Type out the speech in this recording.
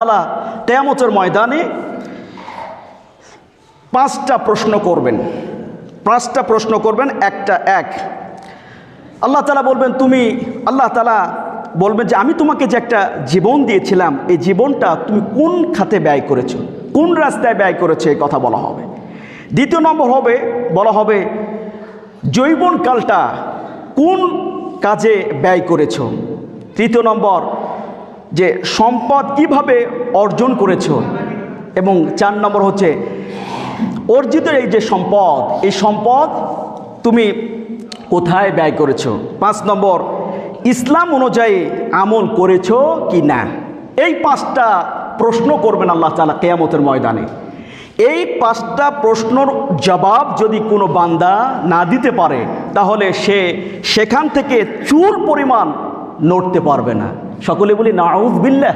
তাআলা কিয়ামতের ময়দানে পাঁচটা প্রশ্ন করবেন একটা এক। আল্লাহ তাআলা বলবেন আল্লাহ তাআলা বলবেন যে আমি তোমাকে যে একটা জীবন দিয়েছিলাম, এই জীবনটা তুমি কোন খাতে ব্যয় করেছো, কোন রাস্তায় ব্যয় করেছো, এই কথা বলা হবে। দ্বিতীয় নম্বর বলা হবে যৌবনকালটা কোন কাজে ব্যয় করেছো। তৃতীয় নম্বর যে সম্পদ কিভাবে অর্জন করেছো, এবং 4 নম্বর হচ্ছে অর্জিত এই যে সম্পদ, এই সম্পদ তুমি কোথায় ব্যয় করেছো। 5 নম্বর ইসলাম অনুযায়ী আমল করেছো কি না। এই 5টা প্রশ্ন করবেন আল্লাহ তাআলা কিয়ামতের ময়দানে। এই 5টা প্রশ্নর জবাব যদি কোনো বান্দা না দিতে পারে, তাহলে সে সেখান থেকে চুল পরিমাণ নড়তে পারবে না। সকলে বলি নাউযু বিল্লাহ।